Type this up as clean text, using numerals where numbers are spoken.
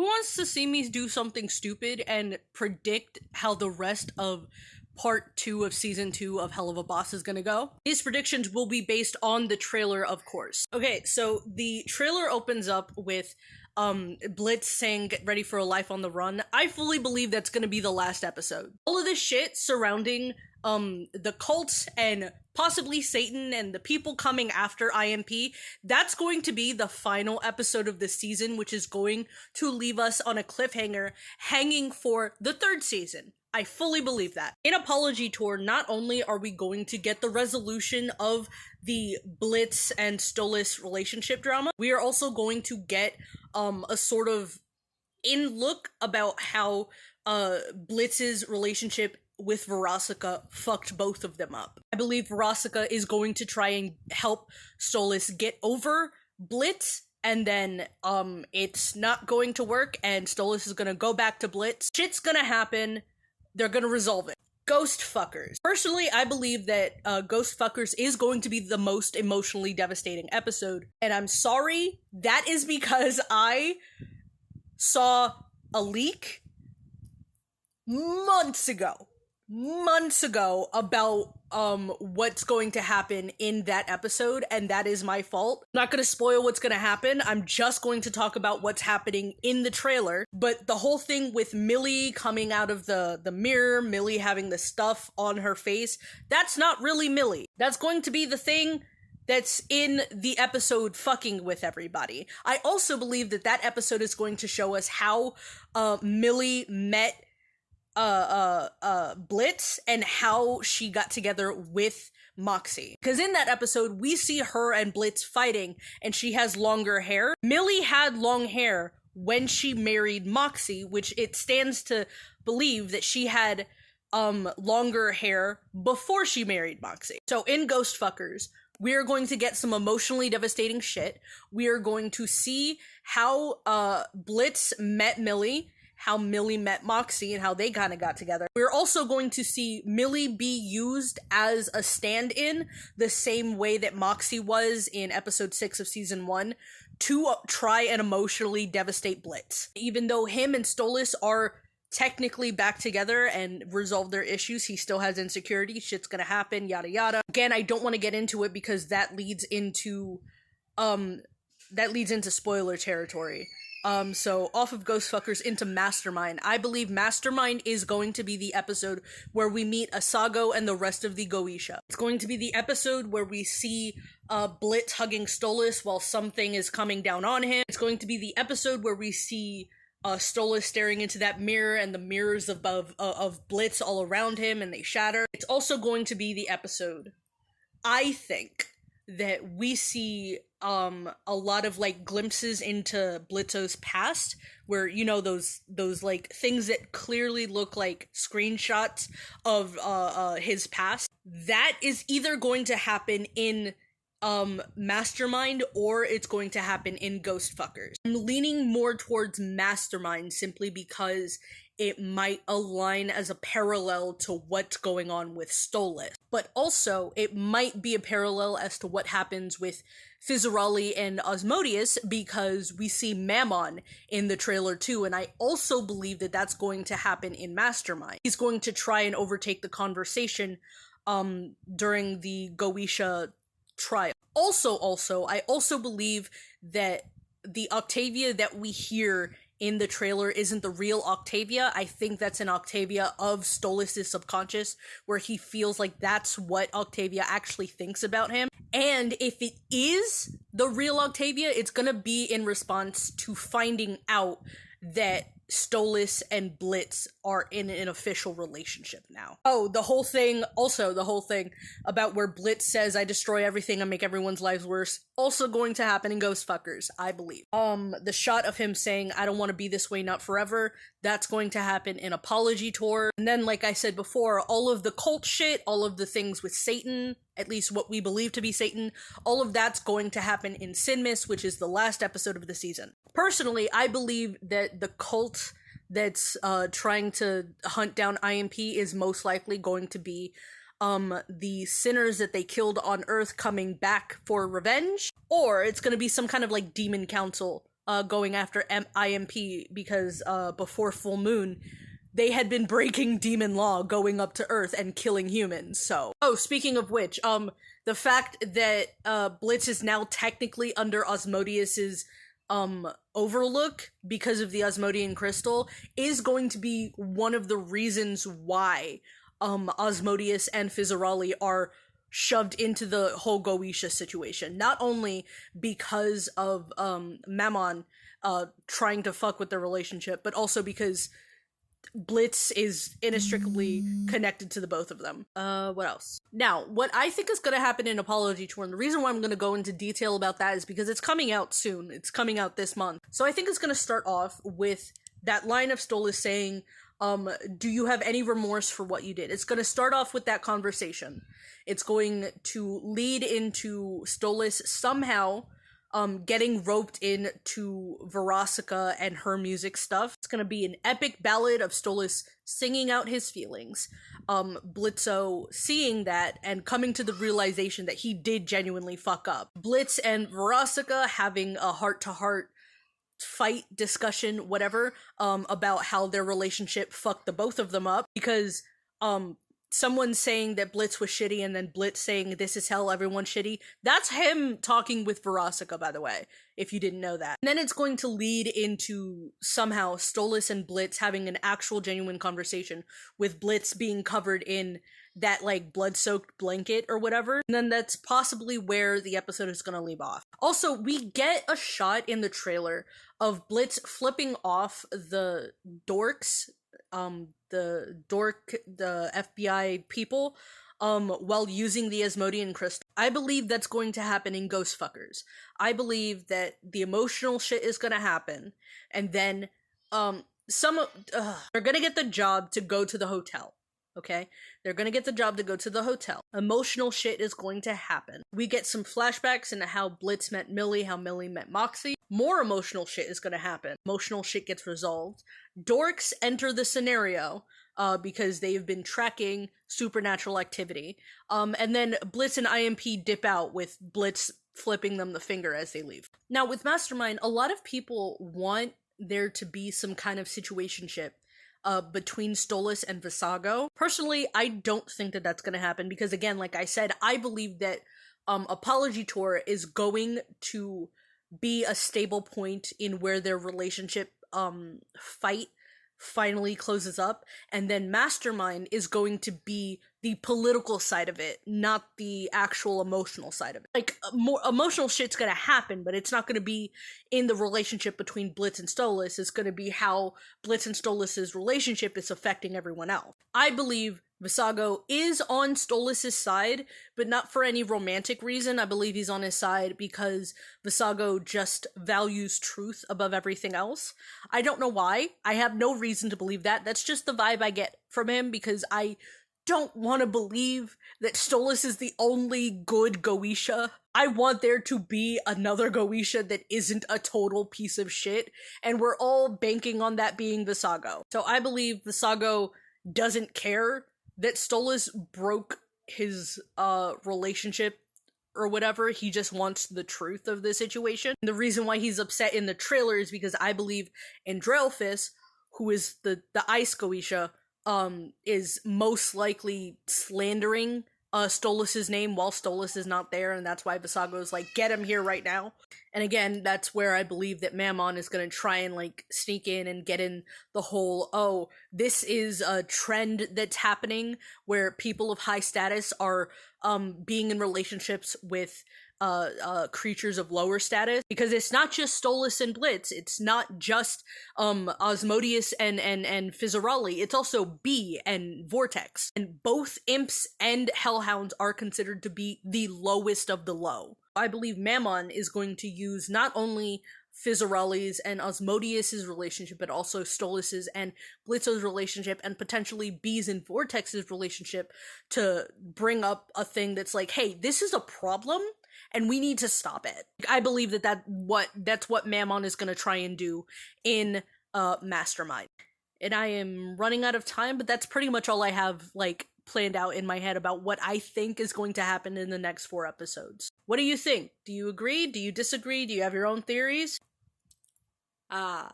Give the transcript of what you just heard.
wants to see me do something stupid and predict how the rest of part 2 of season 2 of Hell of a Boss is gonna go? These predictions will be based on the trailer, of course. Okay, so the trailer opens up with Blitz saying get ready for a life on the run. I fully believe that's gonna be the last episode. All of this shit surrounding the cult and possibly Satan and the people coming after IMP, that's going to be the final episode of the season, which is going to leave us on a cliffhanger hanging for the 3rd season. I fully believe that. In Apology Tour, not only are we going to get the resolution of the Blitz and Stolas relationship drama, we are also going to get a sort of in-look about how Blitz's relationship with Verosika fucked both of them up. I believe Verosika is going to try and help Stolas get over Blitz, and then it's not going to work, and Stolas is gonna go back to Blitz. Shit's gonna happen. They're gonna resolve it. Ghost Fuckers. Personally, I believe that Ghost Fuckers is going to be the most emotionally devastating episode, and I'm sorry, that is because I saw a leak months ago about what's going to happen in that episode, and that is my fault. I'm not gonna spoil what's gonna happen. I'm just going to talk about what's happening in the trailer. But the whole thing with Millie coming out of the mirror, Millie having the stuff on her face, that's not really Millie. That's going to be the thing that's in the episode fucking with everybody. I also believe that that episode is going to show us how Millie met Blitz and how she got together with Moxie. Because in that episode, we see her and Blitz fighting, and she has longer hair. Millie had long hair when she married Moxie, which it stands to believe that she had longer hair before she married Moxie. So in Ghost Fuckers, we are going to get some emotionally devastating shit. We are going to see how Blitz met Millie, how Millie met Moxie, and how they kind of got together. We're also going to see Millie be used as a stand-in the same way that Moxie was in episode 6 of season 1 to try and emotionally devastate Blitz. Even though him and Stolas are technically back together and resolve their issues, he still has insecurity, shit's gonna happen, yada yada. Again, I don't want to get into it because that leads into spoiler territory. So off of Ghost Fuckers into Mastermind. I believe Mastermind is going to be the episode where we meet Asago and the rest of the Goetia. It's going to be the episode where we see Blitz hugging Stolas while something is coming down on him. It's going to be the episode where we see Stolas staring into that mirror and the mirrors of Blitz all around him and they shatter. It's also going to be the episode, I think, that we see a lot of like glimpses into Blitzo's past, where, you know, those like things that clearly look like screenshots of his past. That is either going to happen in Mastermind or it's going to happen in Ghost Fuckers. I'm leaning more towards Mastermind simply because it might align as a parallel to what's going on with Stolas. But also, it might be a parallel as to what happens with Fizarali and Osmodius, because we see Mammon in the trailer too, and I also believe that that's going to happen in Mastermind. He's going to try and overtake the conversation during the Goetia trial. Also, I also believe that the Octavia that we hear in the trailer isn't the real Octavia. I think that's an Octavia of Stolas' subconscious, where he feels like that's what Octavia actually thinks about him. And if it is the real Octavia, it's gonna be in response to finding out that Stolas and Blitz are in an official relationship now. Oh, the whole thing about where Blitz says, I destroy everything and make everyone's lives worse, also going to happen in Ghost Fuckers, I believe. The shot of him saying, I don't want to be this way, not forever, that's going to happen in Apology Tour. And then, like I said before, all of the cult shit, all of the things with Satan, at least what we believe to be Satan, all of that's going to happen in Sinmas, which is the last episode of the season. Personally, I believe that the cult that's trying to hunt down IMP is most likely going to be the sinners that they killed on Earth coming back for revenge, or it's going to be some kind of like demon council going after IMP because before Full Moon, they had been breaking demon law, going up to Earth and killing humans. So, oh, speaking of which, the fact that Blitz is now technically under Asmodeus's overlook because of the Asmodean crystal is going to be one of the reasons why Asmodeus and Fizarali are shoved into the whole Goetia situation. Not only because of Mammon trying to fuck with their relationship, but also because Blitz is inextricably connected to the both of them. What else? Now, what I think is going to happen in Apology Tour, and the reason why I'm going to go into detail about that is because it's coming out soon. It's coming out this month. So I think it's going to start off with that line of Stolas saying, do you have any remorse for what you did? It's going to start off with that conversation. It's going to lead into Stolas somehow getting roped into Verosika and her music stuff. It's gonna be an epic ballad of Stolas singing out his feelings. Blitzo seeing that and coming to the realization that he did genuinely fuck up. Blitz and Verosika having a heart-to-heart fight, discussion, whatever, about how their relationship fucked the both of them up, because someone saying that Blitz was shitty and then Blitz saying this is hell, everyone's shitty. That's him talking with Verosika, by the way, if you didn't know that. And then it's going to lead into somehow Stolas and Blitz having an actual genuine conversation, with Blitz being covered in that like blood-soaked blanket or whatever. And then that's possibly where the episode is gonna leave off. Also, we get a shot in the trailer of Blitz flipping off the dorks, the FBI people, while using the Asmodean crystal. I believe that's going to happen in Ghostfuckers. I believe that the emotional shit is gonna happen, and then, they're gonna get the job to go to the hotel. Okay? They're gonna get the job to go to the hotel. Emotional shit is going to happen. We get some flashbacks into how Blitz met Millie, how Millie met Moxie. More emotional shit is gonna happen. Emotional shit gets resolved. Dorks enter the scenario, because they've been tracking supernatural activity. And then Blitz and IMP dip out with Blitz flipping them the finger as they leave. Now, with Mastermind, a lot of people want there to be some kind of situationship between Stolas and Visago. Personally, I don't think that that's going to happen because, again, like I said, I believe that Apology Tour is going to be a stable point in where their relationship fight finally closes up, and then Mastermind is going to be the political side of it, not the actual emotional side of it. Like, more emotional shit's gonna happen, but it's not gonna be in the relationship between Blitz and Stolas. It's gonna be how Blitz and Stolas' relationship is affecting everyone else. I believe Visago is on Stolas' side, but not for any romantic reason. I believe he's on his side because Visago just values truth above everything else. I don't know why. I have no reason to believe that. That's just the vibe I get from him, because I don't want to believe that Stolas is the only good Goetia. I want there to be another Goetia that isn't a total piece of shit, and we're all banking on that being Visago. So I believe Visago doesn't care that Stolas broke his relationship or whatever. He just wants the truth of the situation. And the reason why he's upset in the trailer is because I believe Andraelphis, who is the Ice Goetia, is most likely slandering Stolas' name while Stolas is not there, and that's why Visago's like, get him here right now. And again, that's where I believe that Mammon is gonna try and like sneak in and get in the whole, oh, this is a trend that's happening where people of high status are being in relationships with creatures of lower status, because it's not just Stolas and Blitz, it's not just Asmodeus and Fizarali, it's also Bee and Vortex, and both imps and hellhounds are considered to be the lowest of the low. I believe Mammon is going to use not only Fizarali's and Asmodeus' relationship, but also Stolas' and Blitzo's relationship, and potentially Bee's and Vortex's relationship, to bring up a thing that's like, hey, this is a problem and we need to stop it. I believe that's what Mammon is going to try and do in Mastermind. And I am running out of time, but that's pretty much all I have like planned out in my head about what I think is going to happen in the next 4 episodes. What do you think? Do you agree? Do you disagree? Do you have your own theories? Ah.